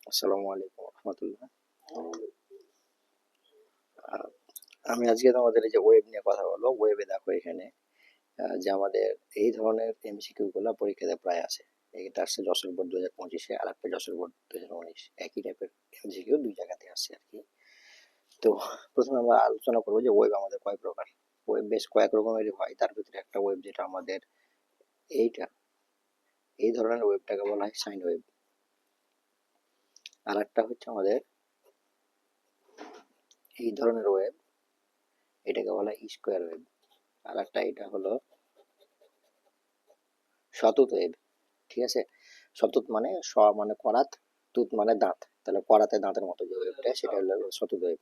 আসসালামু আলাইকুম রহমতুল্লাহ। আমি আজকে তোমাদের এই যে ওয়েব নিয়ে কথা বলবো। ওয়েবে দেখো এখানে যে আমাদের এই ধরনের এমসিকিউ গুলা পরীক্ষাতে প্রায় আসে। এটা আসছে যশোর বোর্ড 2025-এ, আর একটা যশোর বোর্ড 2019। একই টাইপের এমসিকিউ দুই জায়গাতে আসছে আর কি। তো প্রথমে আমরা আলোচনা করবো যে ওয়েব আমাদের কয় প্রকার। ওয়েব বেশ কয়েক রকমেরই হয়, তার ভিতরে একটা ওয়েব যেটা আমাদের এইটা, এই ধরনের ওয়েবটাকে বলা হয় সাইন ওয়েব। আর একটা হচ্ছে আমাদের এই ধরনের ওয়েব, এটাকে বলা হয় স্কোয়ার ওয়েব। আর একটা এটা হলো শতত ওয়েব। ঠিক আছে, শতত মানে মানে করাত, তুত মানে দাঁত, তাহলে করাতে দাঁতের মতো যে ওয়েবটা সেটা হলো শতত ওয়েব।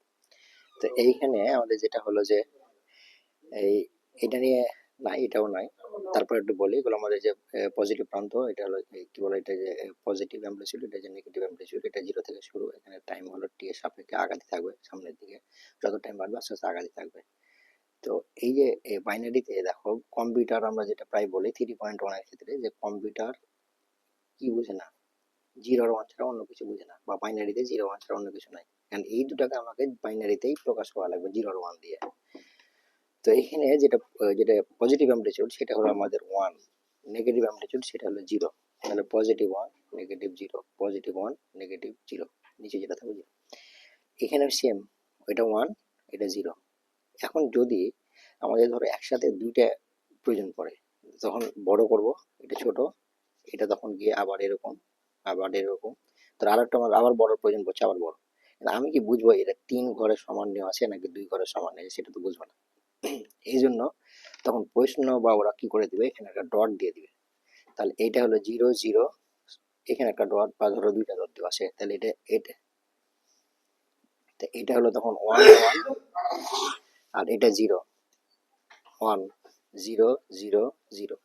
তো এইখানে আমাদের যেটা হলো যে এই এটা নিয়ে নাই, এটাও নাই। তারপর একটু বলি এগুলো আমাদের যে পজিটিভ প্রান্ত, এটা হলো কি বলে, এটা যে পজিটিভ অ্যাম্পলিটিউড, এটা যে নেগেটিভ অ্যাম্পলিটিউড, এটা জিরো থেকে শুরু। এখানে টাইম হলো টি এর সাপেক্ষে আগাতে থাকবে সামনের দিকে, যত টাইম বাড়বে আস্তে আস্তে আগাতে থাকবে। তো এই যে বাইনারিতে দেখো কম্পিউটার আমরা যেটা প্রায় বলি 3.1 এর ক্ষেত্রে, যে কম্পিউটার কি বুঝে না, জিরো আর ওয়ান ছাড়া অন্য কিছু বুঝে না, বা বাইনারিতে জিরো ওয়ান ছাড়া অন্য কিছু নাই। কারণ এই দুটাকে আমাকে বাইনারিতেই প্রকাশ করা লাগবে, জিরো আর ওয়ান দিয়ে। তো এখানে যেটা যেটা পজিটিভ অ্যামপ্লিটিউড সেটা হলো আমাদের ওয়ান, নেগেটিভ অ্যামপ্লিটিউড সেটা হলো জিরো। তাহলে positive one, negative zero, positive one, negative zero, নিচে যেটা থাকবে জিরো। এখানে সেম, এটা ওয়ান, এটা জিরো। এখন যদি আমাদের ধরো একসাথে দুইটা প্রয়োজন পড়ে, তখন বড় করব, এটা ছোট, এটা তখন গিয়ে আবার এরকম, আবার এরকম। তো আরেকটা আমার আবার বড় প্রয়োজন পড়ছে, আবার বড়। কিন্তু আমি কি বুঝবো এটা তিন ঘরের সমান নেওয়া আছে নাকি দুই ঘরের সমান নেই, সেটা তো বুঝবো না। এই জন্য তখন প্রশ্ন বা ওরা কি করে দিবে, এখানে একটা ডট দিয়ে দিবে। তাহলে এইটা হলো জিরো জিরো, এখানে একটা ডট বা ধরো দুইটা ডট দেওয়া আছে, তাহলে এটা এটা, তো এটা হলো তখন ওয়ান ওয়ান, আর এটা zero one, zero zero zero.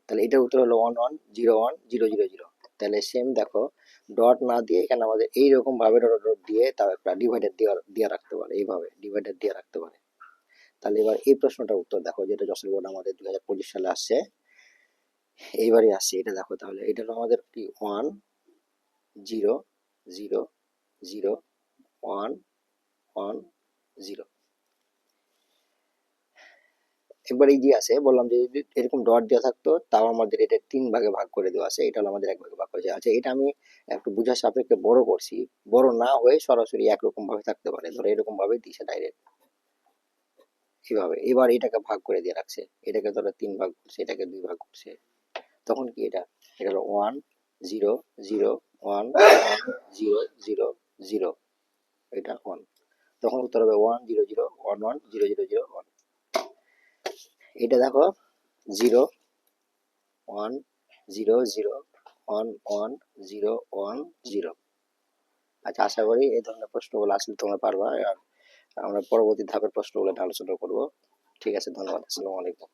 তাহলে এটার উত্তর হলো one one zero one zero zero zero. তাহলে সেম দেখো, ডট না দিয়ে এখানে আমাদের এইরকম ভাবে ডট ডট দিয়ে তাও একটা ডিভাইডার দিয়ে রাখতে পারে, এইভাবে ডিভাইডার দিয়ে রাখতে পারে। তাহলে এবার এই প্রশ্নটার উত্তর দেখো, যেটা যশোর বোর্ড আমাদের 2025 সালে আসছে, এইবারই আসছে এটা দেখো। তাহলে এটা হলো আমাদের কি, one zero zero zero one one zero. একবার এই যে আছে বললাম যে যদি এরকম ডট দেওয়া থাকতো, তাও আমাদের এটা তিন ভাগে ভাগ করে দেওয়া আছে, এটা হলো আমাদের এক ভাগে ভাগ করেছে। আচ্ছা, এটা আমি একটু বুঝার সাপেক্ষে বড় করছি, বড় না হয়ে সরাসরি একরকম ভাবে থাকতে পারে, ধরো এরকম ভাবে দিছে ডাইরেক্ট এইভাবে। এবার এটাকে ভাগ করে দিয়ে রাখছে, এটাকে ধরো তিন ভাগ করছে, এটাকে দুই ভাগ করছে, তখন কি এটা, এটা হলো one zero zero one zero zero zero, এটা ওয়ান। তখন উত্তর হবে one zero zero one one zero zero zero one. এটা দেখো zero one zero zero one one zero one zero. আচ্ছা, আশা করি এই ধরনের প্রশ্নগুলো আসলে তোমরা পারবা। আর আমরা পরবর্তী ধাপের প্রশ্নগুলো নিয়ে আলোচনা করবো। ঠিক আছে, ধন্যবাদ, আসসালামু আলাইকুম।